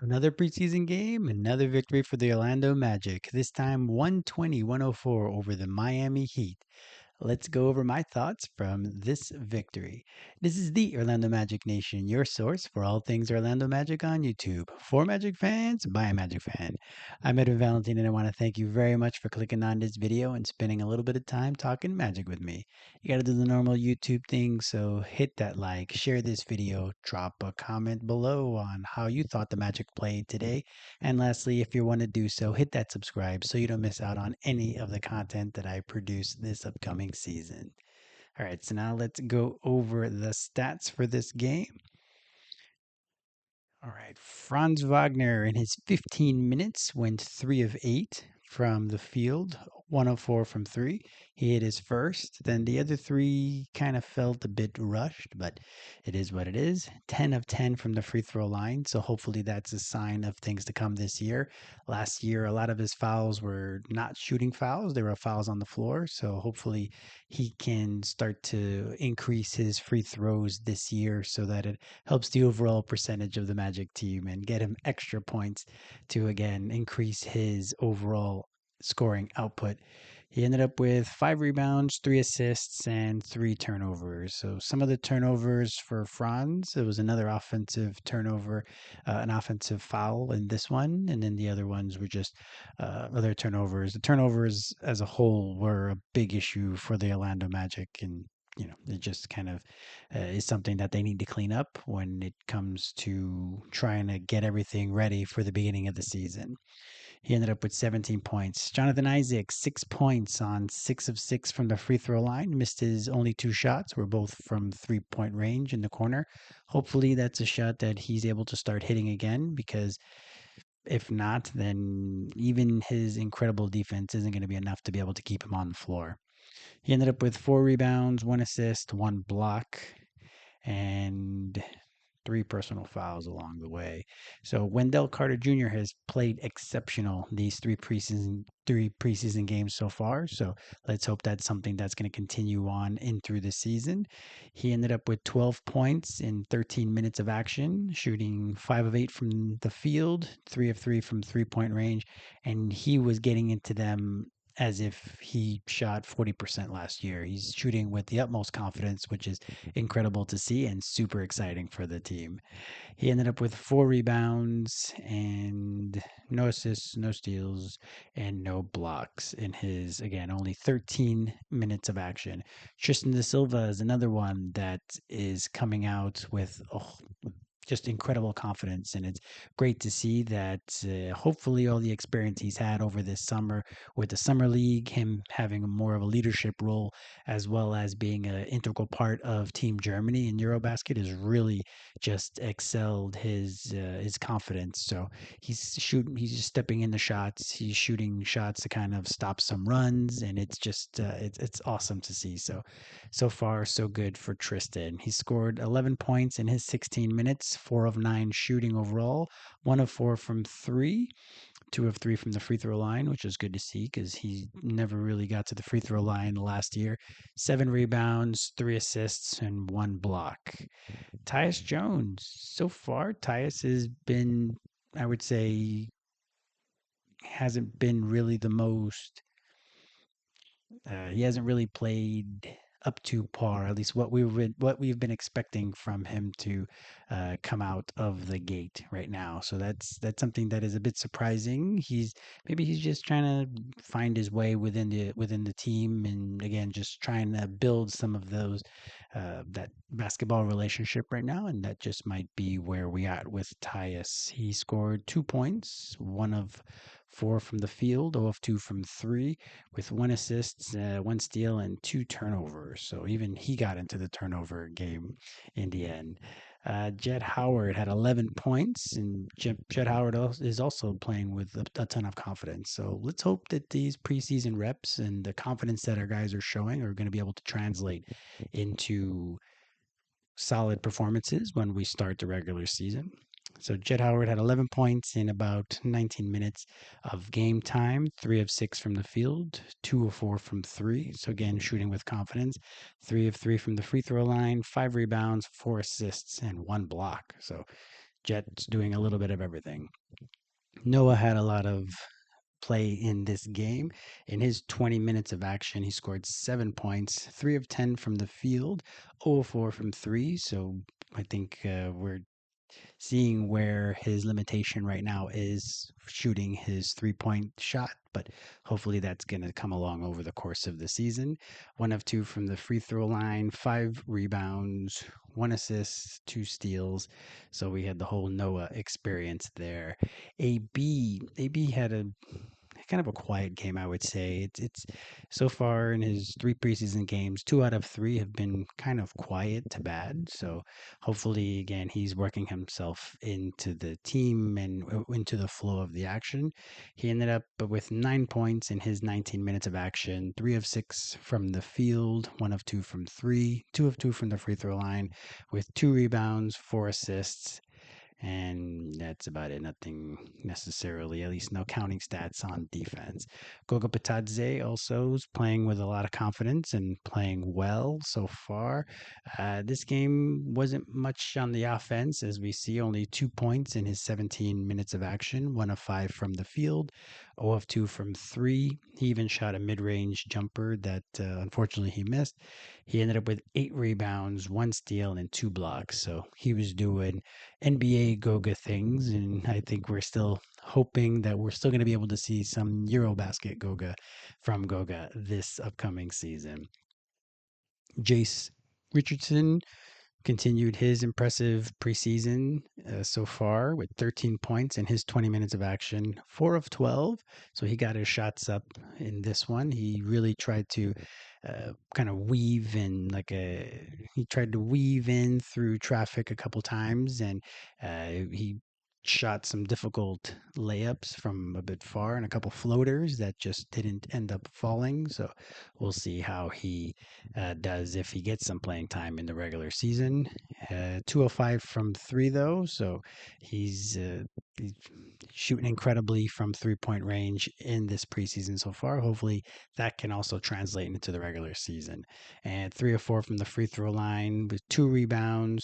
Another preseason game, another victory for the Orlando Magic, this time 120-104 over the Miami Heat. Let's go over my thoughts from this victory. This is the Orlando Magic Nation, your source for all things Orlando Magic on YouTube. For Magic fans, by a Magic fan. I'm Edwin Valentine, and I want to thank you very much for clicking on this video and spending a little bit of time talking Magic with me. You got to do the normal YouTube thing, so hit that like, share this video, drop a comment below on how you thought the Magic played today, and lastly, if you want to do so, hit that subscribe so you don't miss out on any of the content that I produce this upcoming season. All right, so now let's go over the stats for this game. All right, Franz Wagner in his 15 minutes went 3 of 8 from the field, 104 from 3. He hit his first. Then the other three kind of felt a bit rushed, but it is what it is. 10 of 10 from the free throw line, so hopefully that's a sign of things to come this year. Last year, a lot of his fouls were not shooting fouls, they were fouls on the floor, so hopefully he can start to increase his free throws this year so that it helps the overall percentage of the Magic team and get him extra points to again increase his overall scoring output. He ended up with 5 rebounds, 3 assists, and 3 turnovers. So some of the turnovers for Franz, it was another offensive turnover, an offensive foul in this one, and then the other ones were just other turnovers. The turnovers as a whole were a big issue for the Orlando Magic, and it just kind of is something that they need to clean up when it comes to trying to get everything ready for the beginning of the season. He ended up with 17 points. Jonathan Isaac, 6 points on 6 of 6 from the free throw line. Missed his only 2 shots, were both from 3-point range in the corner. Hopefully, that's a shot that he's able to start hitting again, because if not, then even his incredible defense isn't going to be enough to be able to keep him on the floor. He ended up with 4 rebounds, 1 assist, 1 block, and 3 personal fouls along the way. So Wendell Carter Jr. has played exceptional these three preseason games so far. So let's hope that's something that's going to continue on in through the season. He ended up with 12 points in 13 minutes of action, shooting 5 of 8 from the field, 3 of 3 from 3-point range, and he was getting into them as if he shot 40% last year. He's shooting with the utmost confidence, which is incredible to see and super exciting for the team. He ended up with 4 rebounds and no assists, no steals, and no blocks in his, again, only 13 minutes of action. Tristan da Silva is another one that is coming out with just incredible confidence. And it's great to see that hopefully all the experience he's had over this summer with the summer league, him having more of a leadership role, as well as being an integral part of Team Germany in Eurobasket, has really just excelled his confidence. So he's just stepping into shots. He's shooting shots to kind of stop some runs, and it's just it's awesome to see. So far, so good for Tristan. He scored 11 points in his 16 minutes, 4 of 9 shooting overall, 1 of 4 from 3, 2 of 3 from the free throw line, which is good to see because he never really got to the free throw line last year. 7 rebounds, 3 assists, and 1 block. Tyus Jones. So far, Tyus has been, I would say, hasn't been really the most he hasn't really played up to par, at least what we've been expecting from him to come out of the gate right now. So that's something that is a bit surprising. Maybe he's just trying to find his way within the team, and again just trying to build some of those that basketball relationship right now, and that just might be where we at with Tyus. He scored 2 points, 1 of 4 from the field, 0 of 2 from 3, with 1 assist, 1 steal, and 2 turnovers. So even he got into the turnover game in the end. Jett Howard had 11 points, and Jett Howard is also playing with a ton of confidence. So let's hope that these preseason reps and the confidence that our guys are showing are going to be able to translate into solid performances when we start the regular season. So Jett Howard had 11 points in about 19 minutes of game time, 3 of 6 from the field, 2 of 4 from 3. So again, shooting with confidence, 3 of 3 from the free throw line, 5 rebounds, 4 assists, and 1 block. So Jets doing a little bit of everything. Noah had a lot of play in this game. In his 20 minutes of action, he scored 7 points, 3 of 10 from the field, 0 of 4 from three. So I think we're seeing where his limitation right now is shooting his 3 point shot, but hopefully that's going to come along over the course of the season. 1 of 2 from the free throw line, 5 rebounds, 1 assist, 2 steals. So we had the whole Noah experience there. AB had a kind of a quiet game, I would say. It's so far in his 3 preseason games, 2 out of 3 have been kind of quiet to bad. So hopefully, again, he's working himself into the team and into the flow of the action. He ended up with 9 points in his 19 minutes of action, 3 of 6 from the field, 1 of 2 from three, 2 of 2 from the free throw line, with 2 rebounds, 4 assists, and that's about it. Nothing necessarily, at least no counting stats on defense. Goga Patadze also is playing with a lot of confidence and playing well so far. This game wasn't much on the offense, as we see only 2 points in his 17 minutes of action, 1 of 5 from the field, 0 of 2 from three. He even shot a mid range jumper that unfortunately he missed. He ended up with 8 rebounds, 1 steal, and 2 blocks. So he was doing NBA Goga things, and I think we're still hoping that we're still going to be able to see some Eurobasket Goga from Goga this upcoming season. Jace Richardson continued his impressive preseason so far with 13 points in his 20 minutes of action, 4 of 12. So he got his shots up in this one. He really tried to kind of weave in he tried to weave in through traffic a couple times, and he shot some difficult layups from a bit far and a couple floaters that just didn't end up falling. So we'll see how he does if he gets some playing time in the regular season. 205 from three, though, so he's shooting incredibly from 3 point range in this preseason so far. Hopefully, that can also translate into the regular season. And 3 of 4 from the free throw line with 2 rebounds,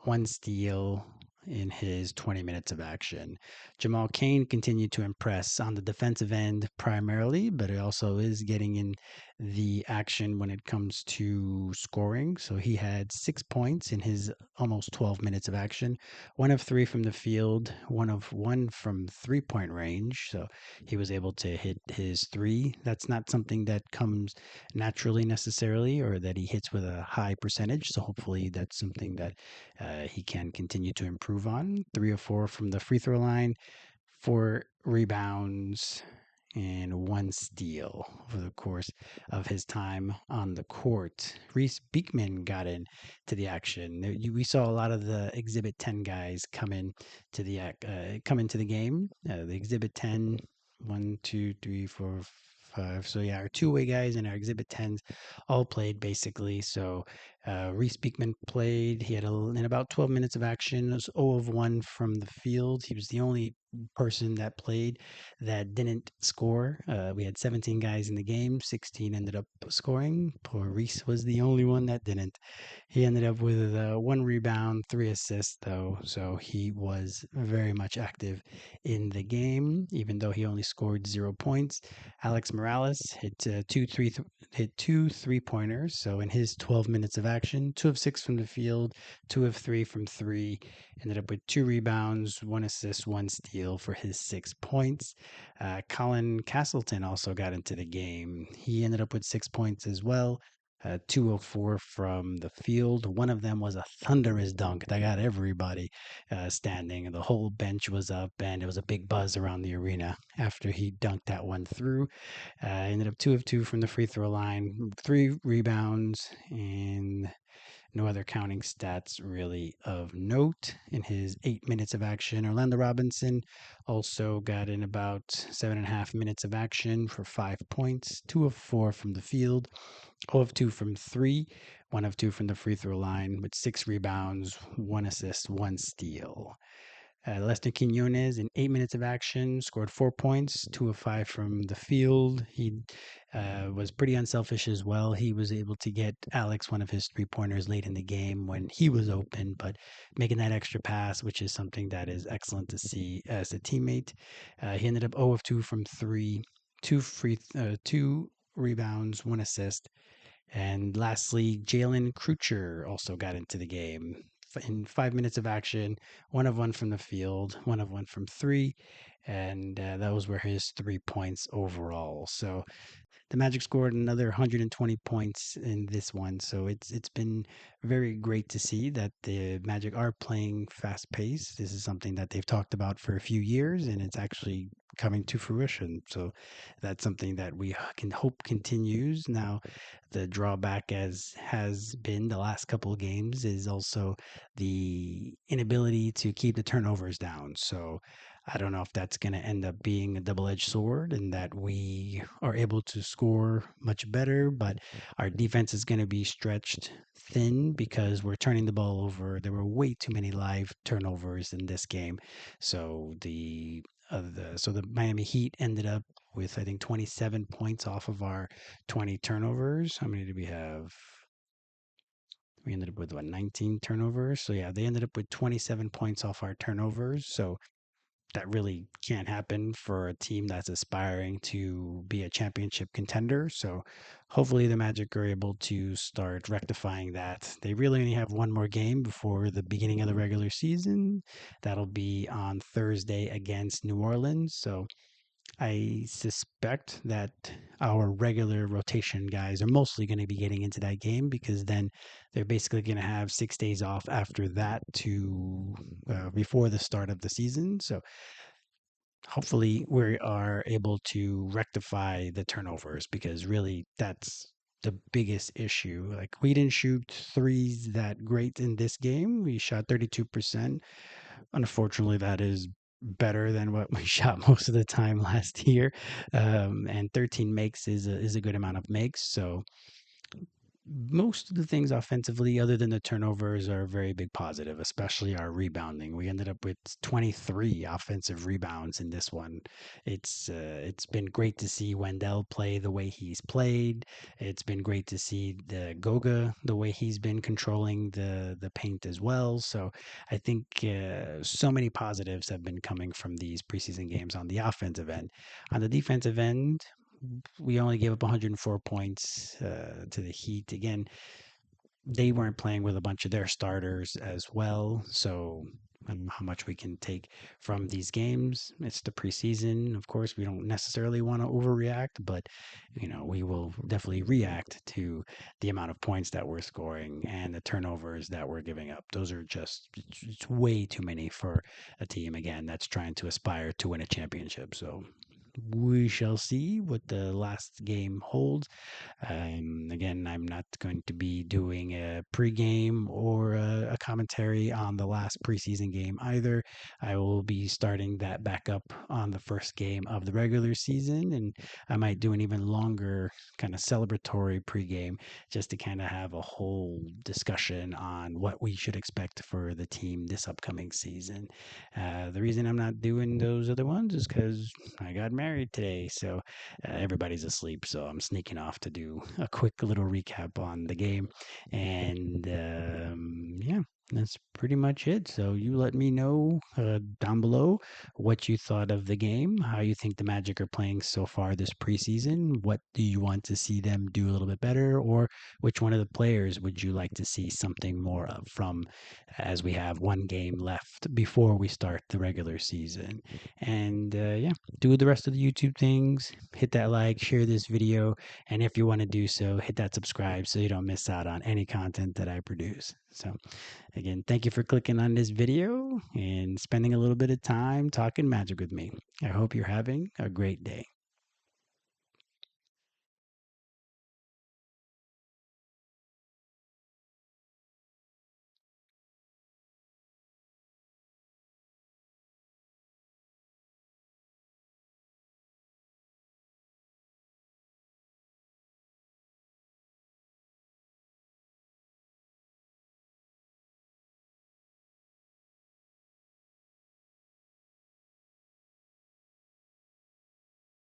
1 steal in his 20 minutes of action. Jamal Cain continued to impress on the defensive end primarily, but it also is getting in the action when it comes to scoring. So he had 6 points in his almost 12 minutes of action, 1 of 3 from the field, 1 of 1 from 3 point range. So he was able to hit his three. That's not something that comes naturally necessarily, or that he hits with a high percentage. So hopefully that's something that he can continue to improve on. 3 of 4 from the free throw line, 4 rebounds, and 1 steal over the course of his time on the court. Reese Beekman got in to the action. We saw a lot of the Exhibit 10 guys come into the game. The Exhibit 10, 1, 2, 3, 4, 5. So yeah, our two-way guys and our Exhibit 10s all played basically. So Reese Beekman played. He had in about 12 minutes of action. It was 0 of 1 from the field. He was the only person that played that didn't score. We had 17 guys in the game. 16 ended up scoring. Poor Reese was the only one that didn't. He ended up with 1 rebound, 3 assists, though. So he was very much active in the game, even though he only scored 0 points. Alex Morales hit two 3 pointers. So in his 12 minutes of action, 2 of 6 from the field, 2 of 3 from three. Ended up with 2 rebounds, 1 assist, 1 steal for his 6 points. Colin Castleton also got into the game. He ended up with 6 points as well. 2 of 4 from the field. One of them was a thunderous dunk that got everybody standing. The whole bench was up, and it was a big buzz around the arena after he dunked that one through. Ended up 2 of 2 from the free throw line, 3 rebounds, and no other counting stats really of note in his 8 minutes of action. Orlando Robinson also got in about 7.5 minutes of action for 5 points, 2 of 4 from the field, 0 of 2 from three, 1 of 2 from the free throw line with 6 rebounds, 1 assist, 1 steal. Lester Quinones, in 8 minutes of action, scored 4 points, 2 of 5 from the field. He was pretty unselfish as well. He was able to get Alex one of his 3 pointers late in the game when he was open, but making that extra pass, which is something that is excellent to see as a teammate. He ended up 0 of 2 from three, two rebounds, 1 assist. And lastly, Jalen Krucher also got into the game in 5 minutes of action, 1 of 1 from the field, 1 of 1 from three, and those were his 3 points overall. So the Magic scored another 120 points in this one, so it's been very great to see that the Magic are playing fast pace. This is something that they've talked about for a few years, and it's actually coming to fruition. So that's something that we can hope continues. Now, the drawback as has been the last couple of games is also the inability to keep the turnovers down. So I don't know if that's going to end up being a double-edged sword and that we are able to score much better, but our defense is going to be stretched thin because we're turning the ball over. There were way too many live turnovers in this game. So the Miami Heat ended up with, I think, 27 points off of our 20 turnovers. How many did we have? We ended up with 19 turnovers. So yeah, they ended up with 27 points off our turnovers. So that really can't happen for a team that's aspiring to be a championship contender. So hopefully the Magic are able to start rectifying that. They really only have one more game before the beginning of the regular season. That'll be on Thursday against New Orleans. So I suspect that our regular rotation guys are mostly going to be getting into that game because then they're basically going to have 6 days off after that to before the start of the season. So hopefully we are able to rectify the turnovers because really that's the biggest issue. Like we didn't shoot threes that great in this game. We shot 32%. Unfortunately, that is better than what we shot most of the time last year. And 13 makes is a good amount of makes. So most of the things offensively, other than the turnovers, are a very big positive, especially our rebounding. We ended up with 23 offensive rebounds in this one. It's been great to see Wendell play the way he's played. It's been great to see the Goga the way he's been controlling the paint as well. So I think so many positives have been coming from these preseason games on the offensive end. On the defensive end, we only gave up 104 points to the Heat. Again, they weren't playing with a bunch of their starters as well. So I don't know how much we can take from these games. It's the preseason. Of course, we don't necessarily want to overreact, but we will definitely react to the amount of points that we're scoring and the turnovers that we're giving up. Those are just it's way too many for a team again that's trying to aspire to win a championship. So we shall see what the last game holds. Again, I'm not going to be doing a pregame or a commentary on the last preseason game either. I will be starting that back up on the first game of the regular season, and I might do an even longer kind of celebratory pregame just to kind of have a whole discussion on what we should expect for the team this upcoming season. The reason I'm not doing those other ones is because I got married today, so everybody's asleep. So I'm sneaking off to do a quick little recap on the game, and yeah. That's pretty much it. So you let me know down below what you thought of the game, how you think the Magic are playing so far this preseason. What do you want to see them do a little bit better, or which one of the players would you like to see something more of from as we have one game left before we start the regular season? And yeah, do the rest of the YouTube things. Hit that like, share this video, and if you want to do so, hit that subscribe so you don't miss out on any content that I produce. So again, thank you for clicking on this video and spending a little bit of time talking Magic with me. I hope you're having a great day.